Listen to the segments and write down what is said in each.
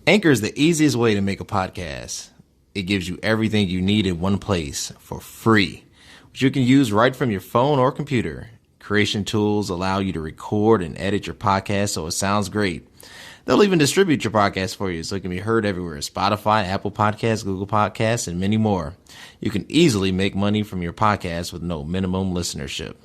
Anchor is the easiest way to make a podcast. It gives you everything you need in one place for free, which you can use right from your phone or computer. Creation tools allow you to record and edit your podcast so it sounds great. They'll even distribute your podcast for you so it can be heard everywhere: Spotify, Apple Podcasts, Google Podcasts, and many more. You can easily make money from your podcast with no minimum listenership.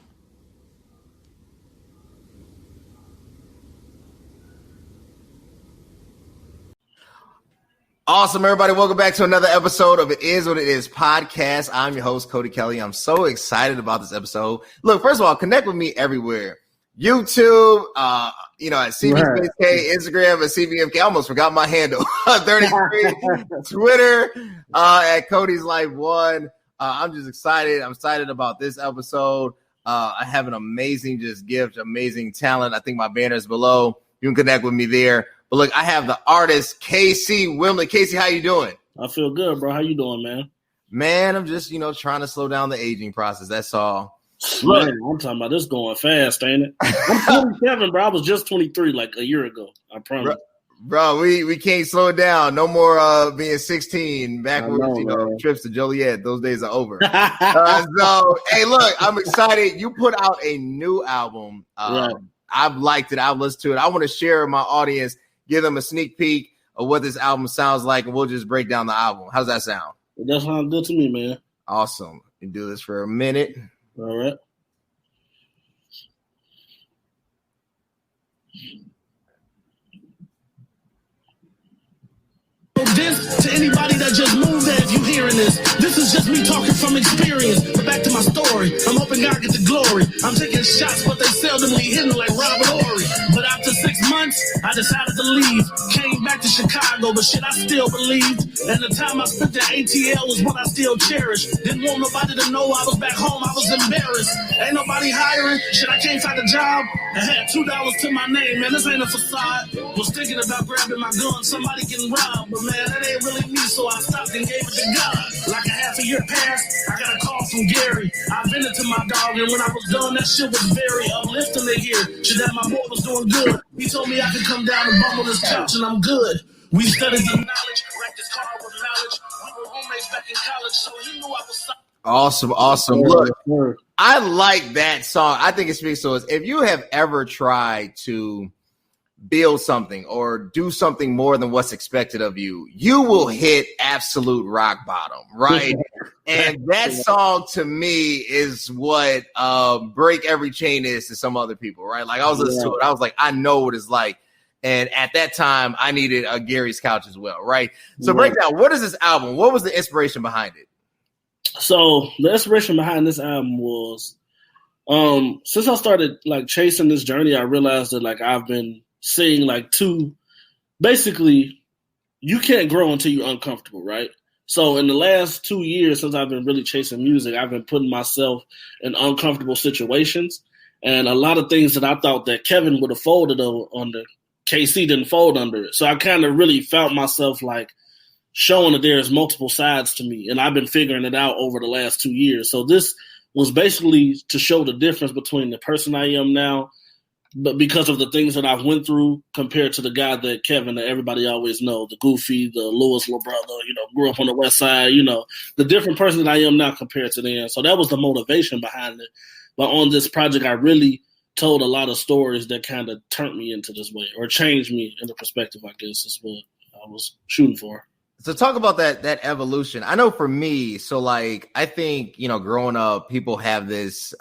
Awesome, everybody. Welcome back to another episode of It Is What It Is podcast. I'm your host, Cody Kelly. I'm so excited about this episode. Look, first of all, connect with me everywhere. YouTube, at CBMK, Instagram at CBMK. I almost forgot my handle. 33, Twitter, at Cody's Life 1. I'm just excited. I'm excited about this episode. I have an amazing gift, amazing talent. I think my banner is below. You can connect with me there. But look, I have the artist KC Wimbley. KC, how you doing? I feel good, bro. How you doing, man? Man, I'm just, trying to slow down the aging process. That's all. Man, I'm talking about this going fast, ain't it? I'm 27, bro. I was just 23 like a year ago. I promise. Bro, we can't slow it down. No more being 16 backwards, trips to Joliet. Those days are over. So, hey, look, I'm excited. You put out a new album. Right. I've liked it. I've listened to it. I want to share with my audience, give them a sneak peek of what this album sounds like, and we'll just break down the album. How does that sound? That sounds good to me, man. Awesome. We do this for a minute. All right. This to anybody that just moved there, if you hearing this is just me talking from experience. But back to my story, I'm hoping God get the glory. I'm taking shots, but they seldomly hitting like Robert Horry. But after 6 months, I decided to leave. Came back to Chicago, but shit, I still believed. And the time I spent at ATL was what I still cherish. Didn't want nobody to know I was back home, I was embarrassed. Ain't nobody hiring, shit, I can't find a job. I had $2 to my name, man, this ain't a facade. Was thinking about grabbing my gun, somebody getting robbed. But man, that ain't really me, so I stopped and gave it to God. Like a half a year passed, I got a call from Gary. I vented to my dog, and when I was done, that shit was very uplifting to hear. Shit, that my boy was doing good. He told me I could come down and bumble this couch, and I'm good. We studied the knowledge, wrecked this car with knowledge. We were roommates back in college, so he knew I was solid. Awesome. Look, I like that song. I think it speaks to us. If you have ever tried to build something or do something more than what's expected of you, you will hit absolute rock bottom, right? And that song to me is what Break Every Chain is to some other people, right? Like I was listening to it, I was like, I know what it's like. And at that time, I needed a Gary's couch as well, right? So break down, what is this album? What was the inspiration behind it? So the inspiration behind this album was, since I started like chasing this journey, I realized that like I've been seeing like basically you can't grow until you're uncomfortable, right? So in the last 2 years since I've been really chasing music, I've been putting myself in uncomfortable situations, and a lot of things that I thought that Kevin would have folded under, KC didn't fold under it. So I kind of really felt myself like showing that there's multiple sides to me, and I've been figuring it out over the last 2 years. So this was basically to show the difference between the person I am now, but because of the things that I've went through compared to the guy that Kevin, that everybody always know, the goofy, the Lewis little brother, grew up on the West Side, the different person that I am now compared to them. So that was the motivation behind it. But on this project, I really told a lot of stories that kind of turned me into this way, or changed me in the perspective, I guess is what I was shooting for. So talk about that evolution. I know for me, so like I think, growing up, people have this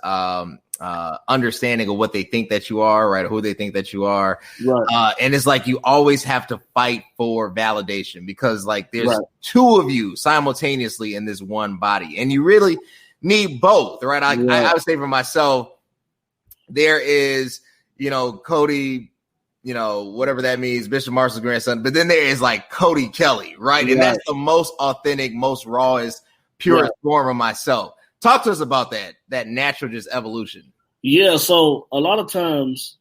understanding of what they think that you are, right? Or who they think that you are. Right. And it's like you always have to fight for validation because like there's two of you simultaneously in this one body, and you really need both, right? I would say for myself, there is, Cody, whatever that means, Bishop Marshall's grandson. But then there is like Cody Kelly, right? And that's the most authentic, most rawest, purest form of myself. Talk to us about that natural just evolution. Yeah, so a lot of times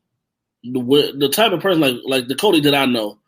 the type of person like the Cody that I know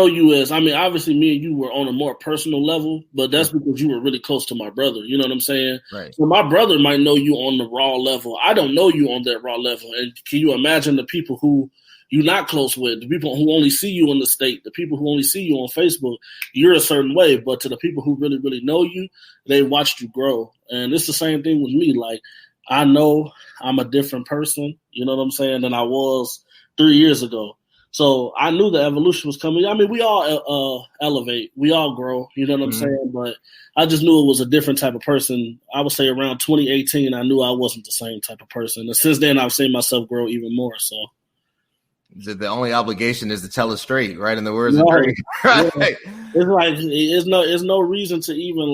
you as, obviously me and you were on a more personal level, but that's because you were really close to my brother. You know what I'm saying? Right. So my brother might know you on the raw level. I don't know you on that raw level. And can you imagine the people who, you're not close with, the people who only see you in the state, the people who only see you on Facebook, you're a certain way. But to the people who really, really know you, they watched you grow. And it's the same thing with me. Like, I know I'm a different person, you know what I'm saying, than I was 3 years ago. So I knew the evolution was coming. I mean, we all elevate. We all grow, you know what I'm saying? But I just knew it was a different type of person. I would say around 2018, I knew I wasn't the same type of person. And since then, I've seen myself grow even more. So the only obligation is to tell it straight, right? In the words of Drake. Right? Yeah. It's like it's no reason to even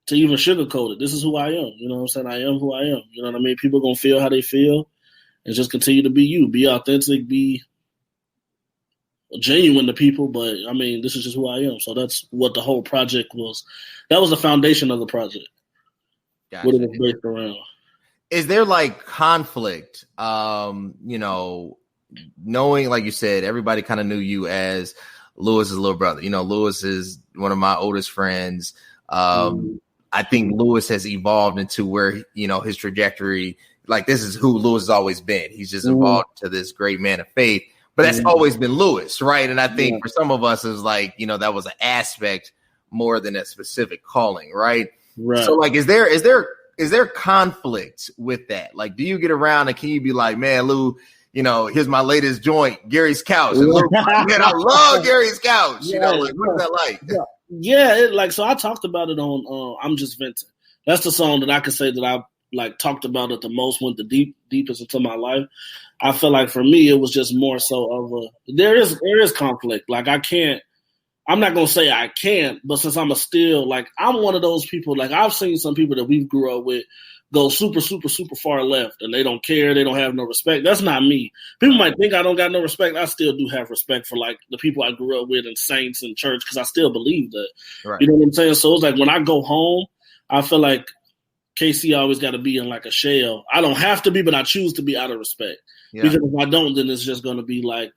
sugarcoat it. This is who I am. You know what I'm saying? I am who I am. You know what I mean? People gonna feel how they feel, and just continue to be you. Be authentic. Be genuine to people. But I mean, this is just who I am. So that's what the whole project was. That was the foundation of the project. Gotcha. What it was based around. Is there like conflict? You know, knowing, like you said, everybody kind of knew you as Lewis's little brother. You know, Lewis is one of my oldest friends. I think Lewis has evolved into where, you know, his trajectory, like this is who Lewis has always been. He's just evolved to this great man of faith, but that's always been Lewis. Right. And I think for some of us, it's like, you know, that was an aspect more than a specific calling. Right. So like, is there conflict with that? Like, do you get around and can you be like, man, Lou, you know, here's my latest joint, Gary's Couch. And Lou, man, I love Gary's Couch. You know, like, what is that like? Yeah, so I talked about it on I'm Just Venting. That's the song that I could say that I like talked about it the most, went the deepest into my life. I feel like for me it was just more so of there is conflict. Like I'm not gonna say I can't, but since I'm I'm one of those people, like I've seen some people that we grew up with go super, super, super far left and they don't care, they don't have no respect. That's not me. People might think I don't got no respect. I still do have respect for like the people I grew up with and saints in church because I still believe that. Right. You know what I'm saying? So it's like when I go home, I feel like KC always got to be in like a shell. I don't have to be, but I choose to be out of respect. Yeah. Because if I don't, then it's just going to be like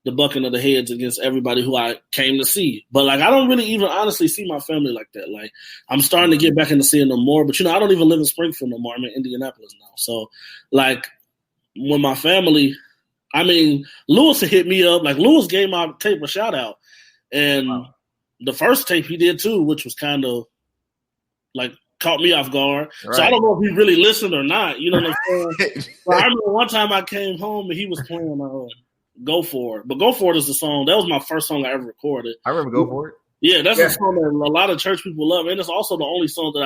the bucking of the heads against everybody who I came to see. But like, I don't really even honestly see my family like that. Like, I'm starting to get back into seeing them more, but you know, I don't even live in Springfield no more. I'm in Indianapolis now. So like when my family, I mean, Lewis hit me up, like Lewis gave my tape a shout out. And the first tape he did too, which was kind of like caught me off guard. Right. So I don't know if he really listened or not. You know what I'm saying? So I remember one time I came home and he was playing Go For It. But Go For It is the song. That was my first song I ever recorded. I remember Go For It. Yeah, that's a song that a lot of church people love. And it's also the only song that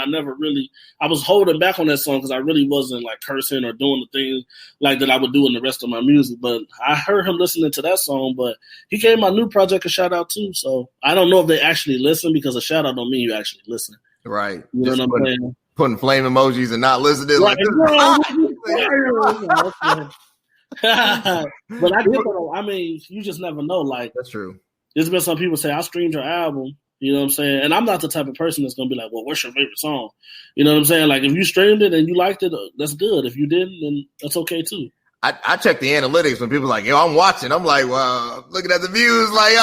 I was holding back on that song because I really wasn't like cursing or doing the things like that I would do in the rest of my music. But I heard him listening to that song, but he gave my new project a shout out too. So I don't know if they actually listen because a shout out don't mean you actually listen. Right. You know what I'm saying? Putting flame emojis and not listening. Right. But I get that. I mean, you just never know. Like, that's true. There's been some people say, I streamed your album. You know what I'm saying? And I'm not the type of person that's going to be like, well, what's your favorite song? You know what I'm saying? Like, if you streamed it and you liked it, that's good. If you didn't, then that's okay, too. I check the analytics when people are like, yo, I'm watching. I'm like, well, looking at the views, like,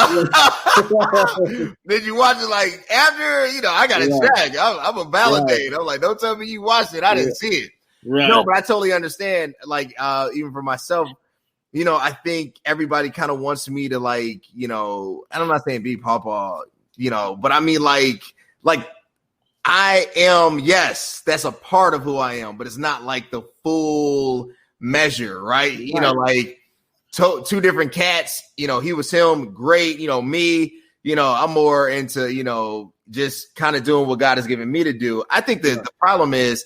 did you watch it like after? You know, I got to check. I'm a validate. I'm like, don't tell me you watched it. I didn't see it. Right. No, but I totally understand. Like, even for myself, you know, I think everybody kind of wants me to like, you know, and I'm not saying be Papa, you know, but I mean like I am, yes, that's a part of who I am, but it's not like the full measure, right? You know, like two different cats, you know, he was him, great, you know, me, you know, I'm more into, you know, just kind of doing what God has given me to do. I think that the problem is,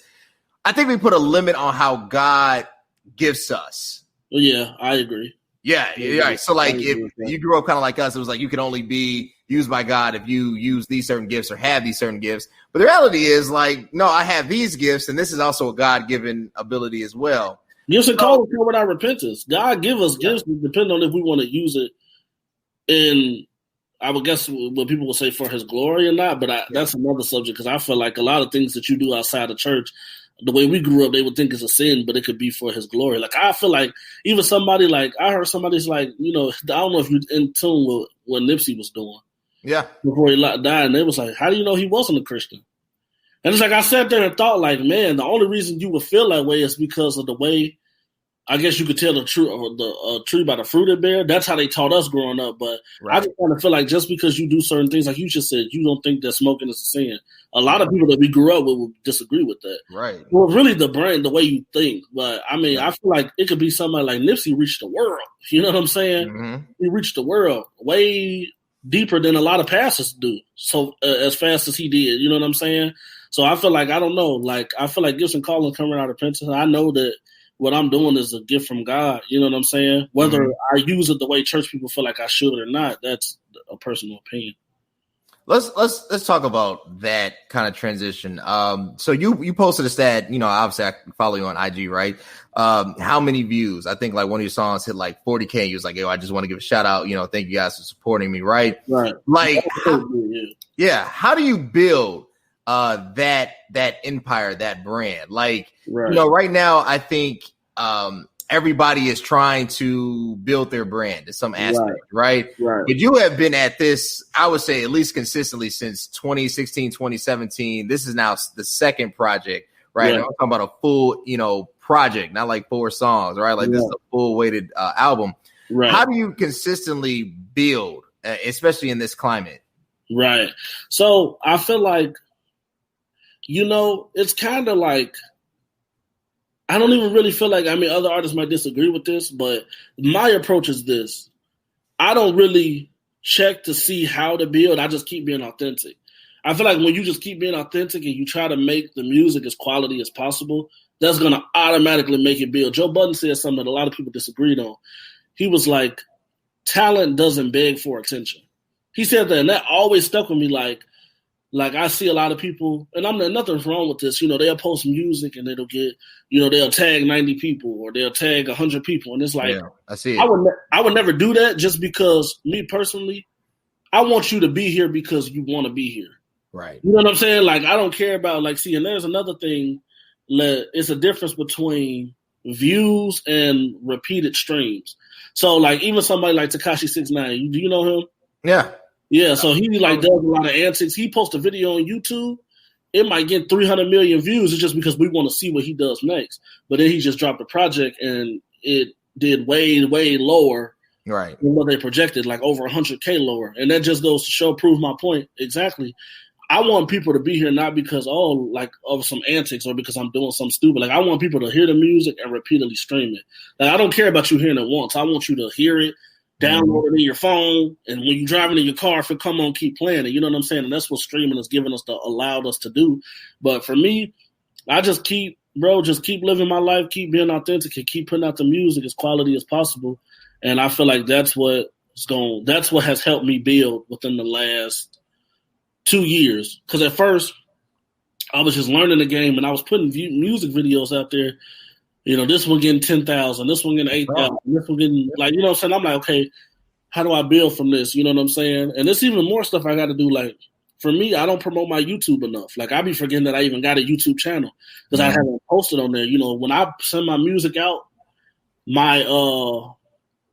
I think we put a limit on how God gifts us. Yeah, I agree. Yeah, right. So like if you grew up kind of like us, it was like you can only be used by God if you use these certain gifts or have these certain gifts. But the reality is like, no, I have these gifts, and this is also a God-given ability as well. Gifts and callings come without repentance. God give us gifts depending on if we want to use it in, I would guess what people will say for his glory or not, but that's another subject because I feel like a lot of things that you do outside of church, the way we grew up, they would think it's a sin, but it could be for his glory. Like, I feel like even somebody like, I heard somebody's like, you know, I don't know if you're in tune with what Nipsey was doing. Yeah. Before he died, and they was like, how do you know he wasn't a Christian? And it's like, I sat there and thought like, man, the only reason you would feel that way is because of the way I guess you could tell the tree by the fruit it bear. That's how they taught us growing up. But I just kind of feel like just because you do certain things, like you just said, you don't think that smoking is a sin. A lot of people that we grew up with will disagree with that. Right. Well, really the brain, the way you think. But I mean, I feel like it could be somebody like Nipsey reached the world. You know what I'm saying? Mm-hmm. He reached the world way deeper than a lot of pastors do. So as fast as he did, you know what I'm saying? So I feel like, I don't know, like I feel like Gibson Collins coming out of repentance. I know that what I'm doing is a gift from God. You know what I'm saying? Whether I use it the way church people feel like I should or not, that's a personal opinion. Let's talk about that kind of transition. So you posted a stat, obviously I follow you on IG, right? How many views? I think like one of your songs hit like 40K. You was like, yo, I just want to give a shout out. Thank you guys for supporting me. Right. Right. Like, how do you build that empire, that brand? Like, right now, I think everybody is trying to build their brand in some aspect, right? But you have been at this, I would say, at least consistently since 2016, 2017. This is now the second project, right? I'm talking about a full, project, not like 4 songs, right? Like this is a full weighted album. Right. How do you consistently build, especially in this climate? Right. So I feel like, it's kind of like, I don't even really feel like, other artists might disagree with this, but my approach is this. I don't really check to see how to build. I just keep being authentic. I feel like when you just keep being authentic and you try to make the music as quality as possible, that's going to automatically make it build. Joe Budden said something that a lot of people disagreed on. He was like, talent doesn't beg for attention. He said that, and that always stuck with me. Like I see a lot of people, and nothing's wrong with this. They'll post music and it'll get, they'll tag 90 people or they'll tag 100 people, and it's like, I see it. I would never do that just because me personally, I want you to be here because you want to be here. Right. You know what I'm saying? Like I don't care about and there's another thing. It's a difference between views and repeated streams. So like even somebody like Tekashi 6ix9ine, do you know him? Yeah. Yeah, so he does a lot of antics. He posts a video on YouTube. It might get 300 million views. It's just because we want to see what he does next. But then he just dropped a project and it did way, way lower than what they projected, like over 100K lower. And that just goes to prove my point exactly. I want people to be here not because, of some antics or because I'm doing something stupid. Like I want people to hear the music and repeatedly stream it. Like I don't care about you hearing it once. I want you to hear it, download it in your phone, and when you're driving in your car, if it come on, keep playing it. You know what I'm saying? And that's what streaming has allowed us to do. But for me, I just keep living my life, keep being authentic, and keep putting out the music as quality as possible. And I feel like that's what has helped me build within the last 2 years. Because at first, I was just learning the game, and I was putting music videos out there. This one getting 10,000, this one getting 8,000, this one getting what I'm saying? I'm like, okay, how do I build from this? You know what I'm saying? And there's even more stuff I got to do. Like for me, I don't promote my YouTube enough. Like I be forgetting that I even got a YouTube channel because I haven't posted on there. When I send my music out,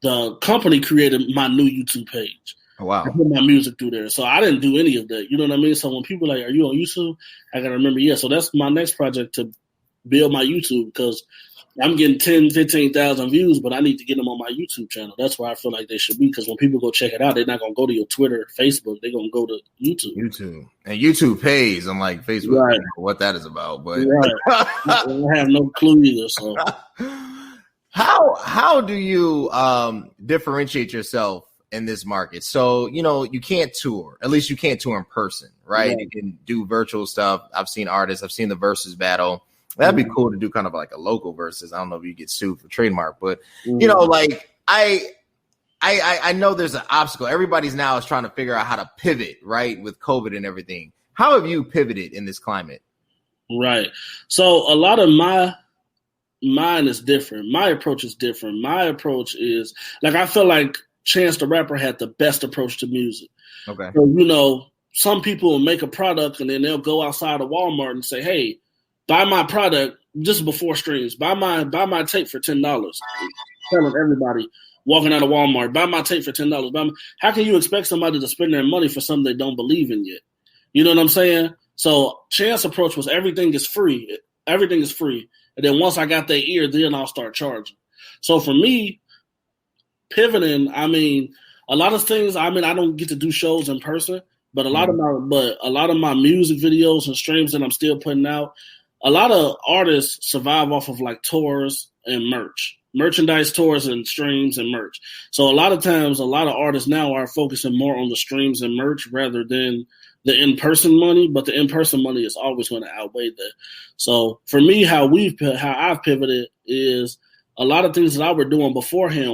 the company created my new YouTube page. Oh, wow. I put my music through there. So I didn't do any of that. You know what I mean? So when people are like, are you on YouTube? I got to remember, so that's my next project to build my YouTube because I'm getting 10, 15,000 views, but I need to get them on my YouTube channel. That's where I feel like they should be because when people go check it out, they're not going to go to your Twitter, Facebook. They're going to go to YouTube. And YouTube pays, unlike Facebook. I don't know what that is about. But I have no clue either. So how do you differentiate yourself in this market? So, you can't tour. At least you can't tour in person, right? You can do virtual stuff. I've seen artists. I've seen the versus battle. That'd be cool to do kind of like a local versus. I don't know if you get sued for trademark, but I know there's an obstacle. Everybody's now is trying to figure out how to pivot, right? With COVID and everything. How have you pivoted in this climate? Right. So a lot of mine is different. My approach is different. My approach is I feel like Chance the Rapper had the best approach to music. Okay. So, some people will make a product and then they'll go outside of Walmart and say, hey, buy my product just before streams. Buy my tape for $10. Telling everybody walking out of Walmart, buy my tape for $10. How can you expect somebody to spend their money for something they don't believe in yet? You know what I'm saying? So Chance's approach was everything is free. Everything is free. And then once I got their ear, then I'll start charging. So for me, pivoting, I mean, a lot of things. I mean, I don't get to do shows in person, but a lot of my music videos and streams that I'm still putting out, a lot of artists survive off of like tours and merchandise, tours and streams and merch. So a lot of times, a lot of artists now are focusing more on the streams and merch rather than the in-person money, but the in-person money is always going to outweigh that. So for me, how I've pivoted is a lot of things that I were doing beforehand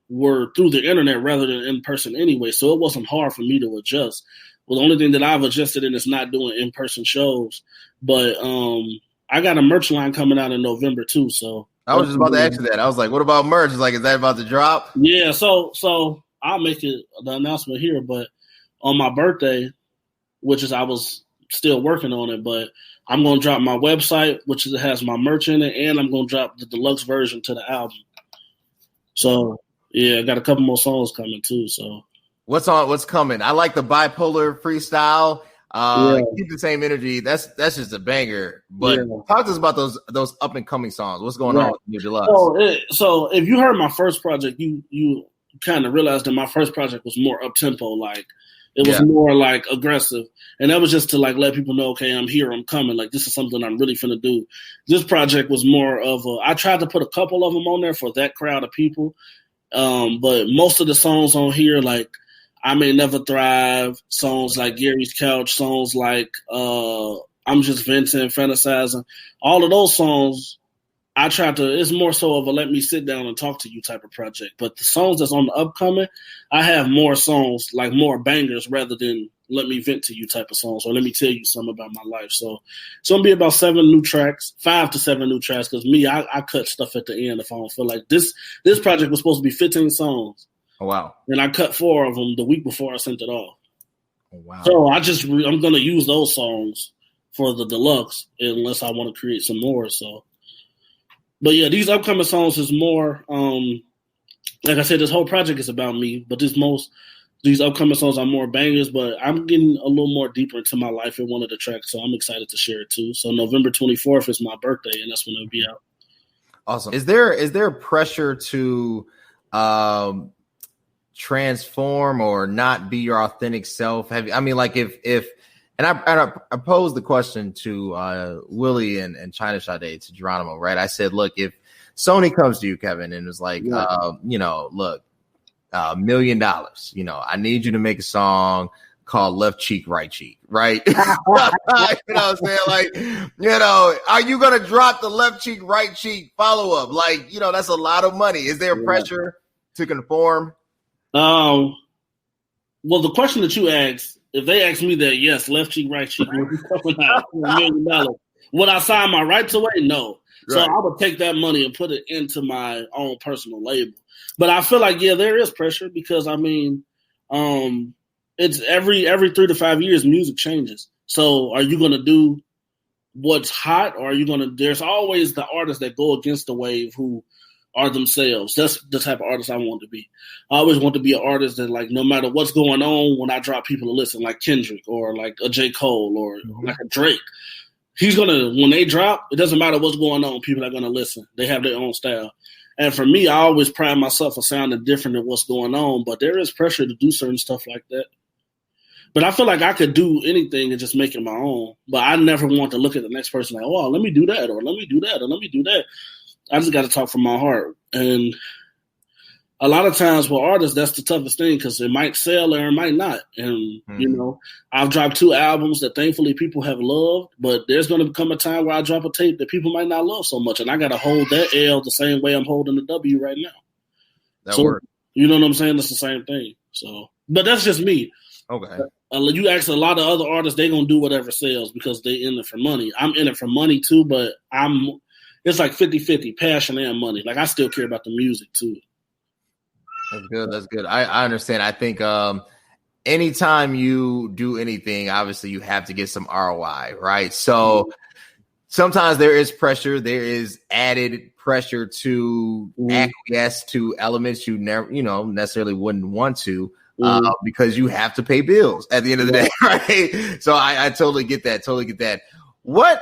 were through the internet rather than in person anyway. So it wasn't hard for me to adjust. Well, the only thing that I've adjusted in is not doing in-person shows. But I got a merch line coming out in November too. So I was just about to ask you that. I was like, what about merch? It's like, is that about to drop? Yeah, so I'll make the announcement here, but on my birthday, which is I was still working on it, but I'm gonna drop my website, which has my merch in it, and I'm gonna drop the deluxe version to the album. So yeah, I got a couple more songs coming too. So what's coming? I like the bipolar freestyle. Keep the same energy. That's just a banger. But talk to us about those up and coming songs. What's going on with New Deluxe? So if you heard my first project, you kind of realized that my first project was more up tempo, like it was more like aggressive, and that was just to like let people know, okay, I'm here, I'm coming. Like this is something I'm really finna do. This project was more of I tried to put a couple of them on there for that crowd of people, but most of the songs on here, like I May Never Thrive, songs like Gary's Couch, songs like I'm Just Venting, Fantasizing, all of those songs, I tried to, it's more so of a let me sit down and talk to you type of project. But the songs that's on the upcoming, I have more songs, like more bangers rather than let me vent to you type of songs or let me tell you something about my life. So it's going to be about 5 to 7 new tracks, because me, I cut stuff at the end if I don't feel like this project was supposed to be 15 songs. Oh, wow. And I cut 4 of them the week before I sent it off. Oh, wow. So I'm going to use those songs for the deluxe unless I want to create some more. So, but yeah, these upcoming songs is more, like I said, this whole project is about me, but these upcoming songs are more bangers, but I'm getting a little more deeper into my life in one of the tracks. So I'm excited to share it too. So November 24th is my birthday, and that's when it'll be out. Awesome. Is there pressure to, transform or not be your authentic self? And I posed the question to Willie and China Sade, to Geronimo, right? I said, look, if Sony comes to you, Kevin, and was like, look, $1 million, I need you to make a song called Left Cheek, Right Cheek, right? You know what I'm saying? Like, are you going to drop the Left Cheek, Right Cheek follow-up? Like, that's a lot of money. Is there pressure to conform? Well, the question that you asked, if they ask me that, yes, left cheek, right cheek, will be coming out for $1 million. Would I sign my rights away? No. Right. So I would take that money and put it into my own personal label. But I feel like, there is pressure because, it's every 3 to 5 years, music changes. So are you going to do what's hot, or are you going to – there's always the artists that go against the wave who are themselves. That's the type of artist I want to be. I always want to be an artist that, like, no matter what's going on, when I drop people to listen, like Kendrick or like a J. Cole or like a Drake, he's going to, when they drop, it doesn't matter what's going on, people are going to listen. They have their own style. And for me, I always pride myself on sounding different than what's going on, but there is pressure to do certain stuff like that. But I feel like I could do anything and just make it my own. But I never want to look at the next person like, oh, let me do that, or let me do that, or let me do that. I just got to talk from my heart. And a lot of times with artists, that's the toughest thing, because it might sell or it might not. And, I've dropped 2 albums that thankfully people have loved, but there's going to come a time where I drop a tape that people might not love so much. And I got to hold that L the same way I'm holding the W right now. Works. You know what I'm saying? It's the same thing. So, but that's just me. Okay. You ask a lot of other artists, they're going to do whatever sells because they in it for money. I'm in it for money too, but it's like 50-50, passion and money. Like, I still care about the music too. That's good. That's good. I understand. I think anytime you do anything, obviously you have to get some ROI, right? So sometimes there is pressure. There is added pressure to acquiesce to elements you never, necessarily wouldn't want to, because you have to pay bills at the end of the day, right? So I totally get that. Totally get that. What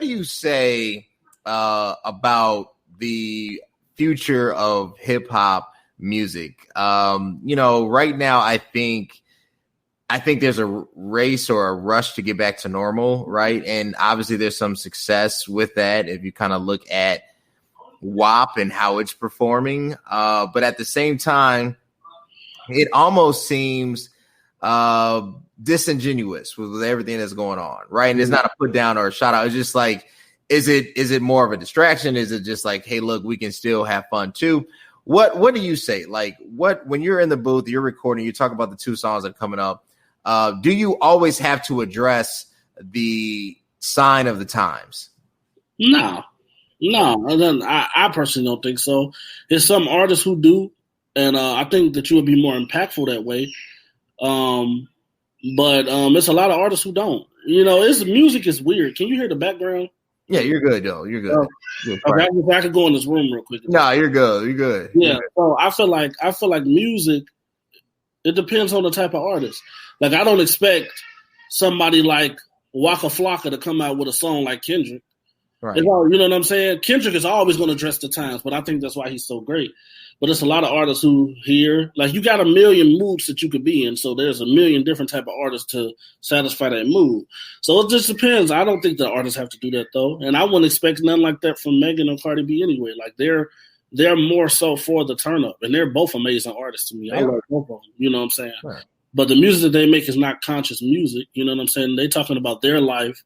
do you say about the future of hip hop music. Right now, I think there's a race or a rush to get back to normal, right? And obviously there's some success with that if you kind of look at WAP and how it's performing. But at the same time, it almost seems disingenuous with everything that's going on, right? And it's not a put down or a shout out. It's just like, is it more of a distraction? Is it just like, hey, look, we can still have fun too? What do you say? Like, when you're in the booth, you're recording, you talk about the 2 songs that are coming up. Do you always have to address the sign of the times? No. I personally don't think so. There's some artists who do, and I think that you would be more impactful that way. But it's a lot of artists who don't. Music is weird. Can you hear the background? Yeah, you're good, though. You're good. Okay, I could go in this room real quick. No, you're good. You're good. Yeah. You're good. So I feel like music. It depends on the type of artist. Like, I don't expect somebody like Waka Flocka to come out with a song like Kendrick. Right. You know what I'm saying? Kendrick is always going to address the times, but I think that's why he's so great. But it's a lot of artists who hear, like, you got a million moods that you could be in, so there's a million different type of artists to satisfy that mood. So it just depends. I don't think the artists have to do that, though. And I wouldn't expect nothing like that from Megan or Cardi B anyway. Like, they're more so for the turn up, and they're both amazing artists to me. I love both of them. You know what I'm saying? Right. But the music that they make is not conscious music. You know what I'm saying? They talking about their life.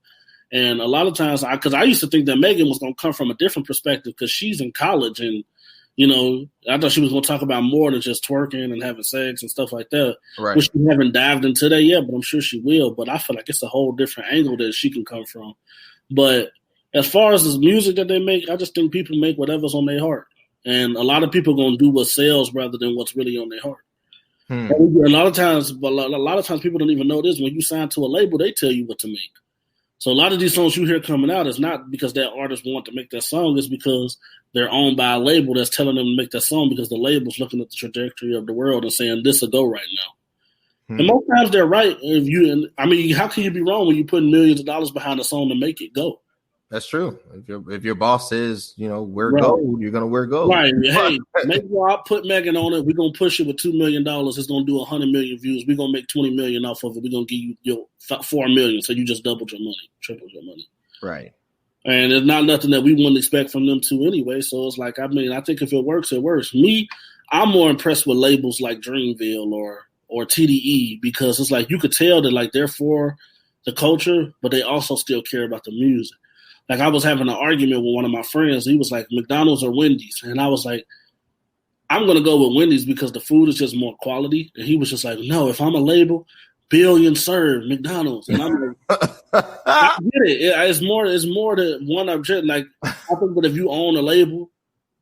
And a lot of times, because I used to think that Megan was going to come from a different perspective because she's in college and, I thought she was going to talk about more than just twerking and having sex and stuff like that. Right. Which she haven't dived into that yet, but I'm sure she will. But I feel like it's a whole different angle that she can come from. But as far as the music that they make, I just think people make whatever's on their heart. And a lot of people are going to do what sells rather than what's really on their heart. A lot of times people don't even know this. When you sign to a label, they tell you what to make. So a lot of these songs you hear coming out is not because that artist want to make that song. It's because they're owned by a label that's telling them to make that song because the label's looking at the trajectory of the world and saying this will go right now. And most times they're right. How can you be wrong when you put millions of dollars behind a song to make it go? That's true. If your boss says, wear gold, you're gonna wear gold. Right. Hey, maybe I'll put Megan on it. We're gonna push it with $2 million. It's gonna do 100 million views. We're gonna make 20 million off of it. We're gonna give you your 4 million. So you just doubled your money, tripled your money. Right. And it's not nothing that we wouldn't expect from them too anyway. So it's like, I think if it works, it works. Me, I'm more impressed with labels like Dreamville or TDE because it's like you could tell that like they're for the culture, but they also still care about the music. Like I was having an argument with one of my friends. He was like, McDonald's or Wendy's? And I was like, I'm going to go with Wendy's because the food is just more quality. And he was just like, no, if I'm a label, billion served McDonald's. And I'm like, I get it. It's more than one object. Like I think that if you own a label,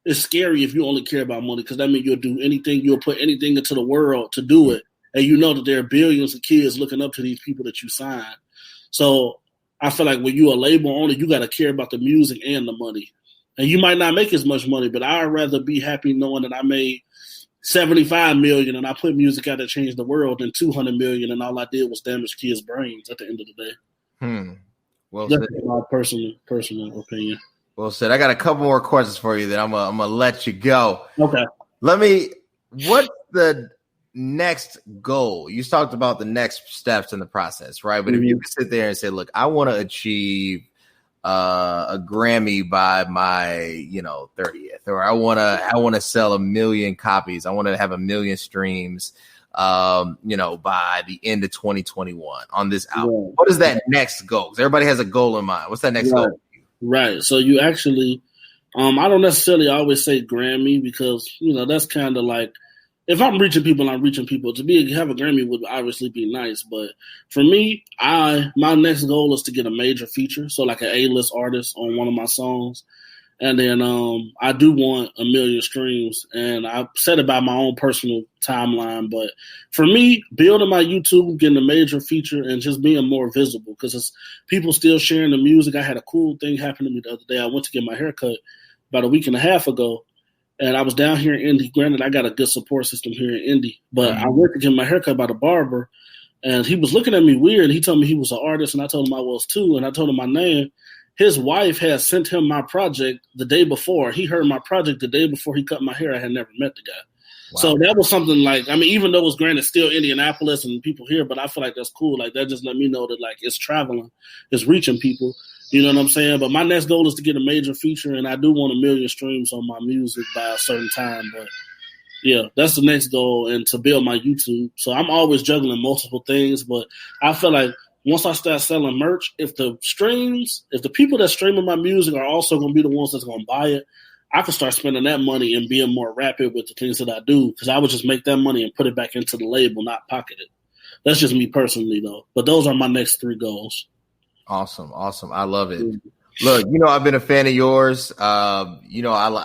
it's scary if you only care about money because that means you'll do anything. You'll put anything into the world to do it. And you know that there are billions of kids looking up to these people that you sign. So I feel like when you're a label owner, you got to care about the music and the money. And you might not make as much money, but I'd rather be happy knowing that I made $75 million and I put music out that changed the world than $200 million and all I did was damage kids' brains at the end of the day. Well That's said. my personal opinion. Well said. I got a couple more questions for you that I'm gonna let you go. Okay. What's the next goal? You talked about the next steps in the process, right? But if you could sit there and say, look, I want to achieve a Grammy by my 30th, or I want to sell 1 million copies, I want to have 1 million streams by the end of 2021 on this album. Yeah. What is that next goal? Because everybody has a goal in mind. What's that next goal for you? Right. So you actually I don't necessarily always say Grammy because that's kind of like, if I'm reaching people, I'm reaching people. To have a Grammy would obviously be nice, but for me, my next goal is to get a major feature, so like an A-list artist on one of my songs, and then I do want 1 million streams, and I set it by my own personal timeline. But for me, building my YouTube, getting a major feature, and just being more visible because it's people still sharing the music. I had a cool thing happen to me the other day. I went to get my hair cut about a week and a half ago. And I was down here in Indy. Granted, I got a good support system here in Indy. But I went to get my haircut by the barber, and he was looking at me weird. He told me he was an artist, and I told him I was too. And I told him my name. his wife had sent him my project the day before. He heard my project the day before he cut my hair. I had never met the guy. Wow. So that was something like, I mean, even though it was granted still Indianapolis and people here, but I feel like that's cool. Like that just let me know that like it's traveling, it's reaching people. You know what I'm saying? But my next goal is to get a major feature, and I do want 1 million streams on my music by a certain time. But yeah, that's the next goal, and to build my YouTube. So I'm always juggling multiple things, but I feel like once I start selling merch, if the people that streaming my music are also going to be the ones that's going to buy it, I can start spending that money and being more rapid with the things that I do, because I would just make that money and put it back into the label, not pocket it. That's just me personally, though. But those are my next 3 goals. Awesome. I love it. Look, I've been a fan of yours. I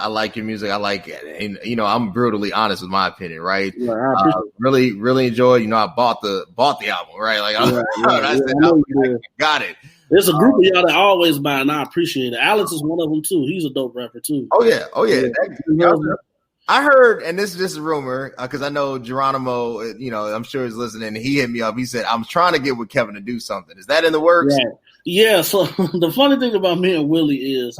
like your music. I like it. And, I'm brutally honest with my opinion, right? Yeah, I really, really enjoyed, I bought the album, right? Like, I got it. There's a group of y'all that always buy, and I appreciate it. Alex is one of them, too. He's a dope rapper, too. Oh, yeah. I heard, and this is just a rumor, because I know Geronimo, I'm sure he's listening. He hit me up. He said, I'm trying to get with Kevin to do something. Is that in the works? Yeah, so the funny thing about me and Willie is,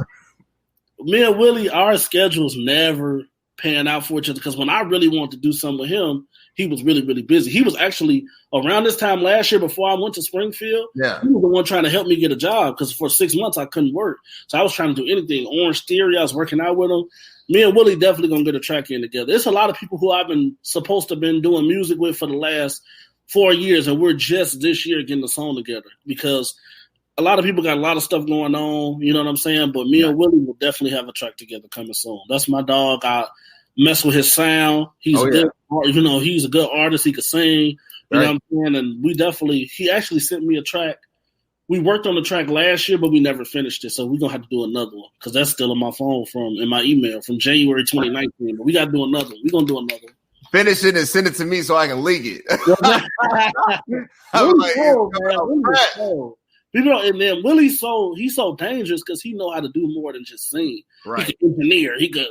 our schedules never pan out for each other, because when I really wanted to do something with him, he was really, really busy. He was actually, around this time last year before I went to Springfield, he was the one trying to help me get a job, because for 6 months I couldn't work. So I was trying to do anything. Orange Theory, I was working out with him. Me and Willie definitely going to get a track in together. There's a lot of people who I've been supposed to have been doing music with for the last 4 years, and we're just this year getting the song together, because a lot of people got a lot of stuff going on, you know what I'm saying? But me and Willie will definitely have a track together coming soon. That's my dog. I mess with his sound. He's good, he's a good artist. He can sing, you know what I'm saying? And he actually sent me a track. We worked on the track last year, but we never finished it. So we're going to have to do another one, because that's still in my phone in my email from January 2019. But we got to do another one. We're going to do another one. Finish it and send it to me so I can leak it. And then Willie's he's so dangerous, because he know how to do more than just sing. Right. He could engineer. He could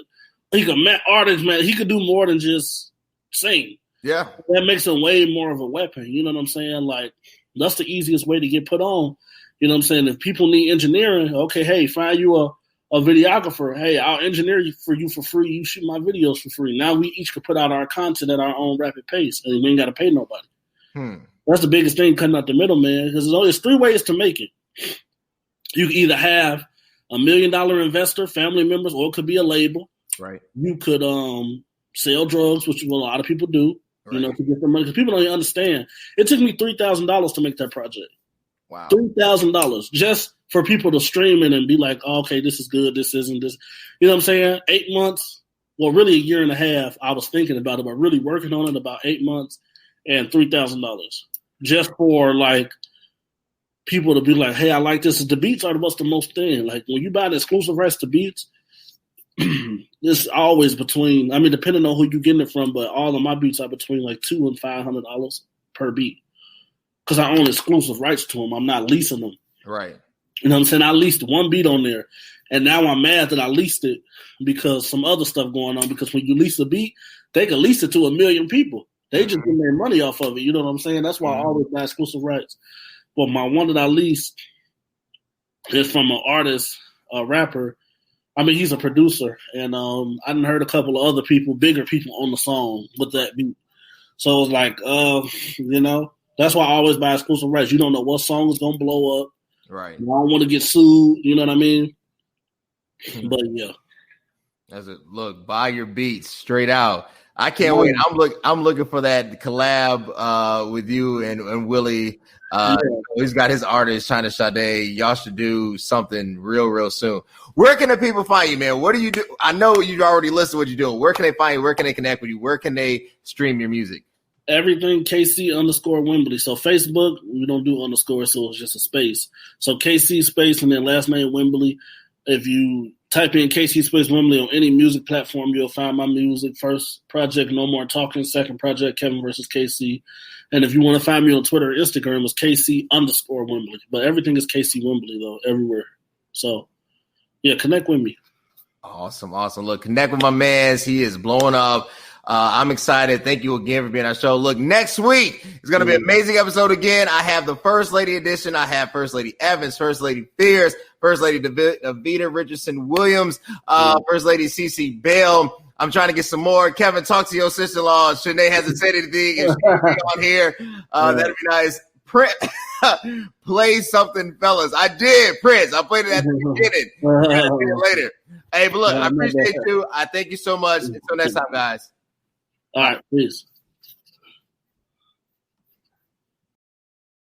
artist, man. He could do more than just sing. Yeah. That makes him way more of a weapon. You know what I'm saying? Like, that's the easiest way to get put on. You know what I'm saying? If people need engineering, okay, hey, find you a videographer. Hey, I'll engineer for you for free. You shoot my videos for free. Now we each could put out our content at our own rapid pace, and we ain't got to pay nobody. That's the biggest thing, cutting out the middleman, because there's 3 ways to make it. You can either have $1 million investor, family members, or it could be a label. Right. You could sell drugs, which a lot of people do, to get their money, because people don't even understand. It took me $3,000 to make that project. Wow. $3,000 just for people to stream it and be like, oh, okay, this is good, this isn't this. You know what I'm saying? 8 months, well, really a year and a half, I was thinking about it, but really working on it about 8 months, and $3,000 just for like people to be like, hey, I like this. The beats are what's the most thing. Like when you buy the exclusive rights to beats, it's always between, depending on who you're getting it from, but all of my beats are between like $200 and $500 per beat, because I own exclusive rights to them. I'm not leasing them. Right. You know what I'm saying? I leased 1 beat on there, and now I'm mad that I leased it because some other stuff going on, because when you lease a beat, they can lease it to 1 million people. They just get their money off of it. You know what I'm saying? That's why I always buy exclusive rights. But my one that I leased is from an artist, a rapper. He's a producer. And I done heard a couple of other people, bigger people on the song with that beat. So it was like, that's why I always buy exclusive rights. You don't know what song is going to blow up. Right. I don't want to get sued. You know what I mean? But yeah. Look, buy your beats straight out. I can't wait. I'm looking for that collab with you and Willie. He's got his artist, China Sade. Y'all should do something real soon. Where can the people find you, man? What do you do? I know you already listed what you're doing. Where can they find you? Where can they connect with you? Where can they stream your music? Everything KC_Wimbley. So Facebook, we don't do underscore, so it's just a space. So KC space and then last name Wimbley. If you type in KC space Wimbley on any music platform, you'll find my music. First project, No More Talking. Second project, Kevin versus KC. And if you want to find me on Twitter or Instagram, it's KC_Wimbley. But everything is KC Wimbley, though, everywhere. So, yeah, connect with me. Awesome. Look, connect with my man. He is blowing up. I'm excited. Thank you again for being on our show. Look, next week is going to be an amazing episode again. I have the First Lady edition. I have First Lady Evans, First Lady Fierce, First Lady Davita Richardson Williams, First Lady CC Bell. I'm trying to get some more. Kevin, talk to your sister-in-law. Shanae hasn't said anything. If she's on here, that'd be nice. Play something, fellas. I did, Prince. I played it at the beginning. We're gonna see it later. Hey, but look, I appreciate you. I thank you so much. Until next time, guys. All right, peace.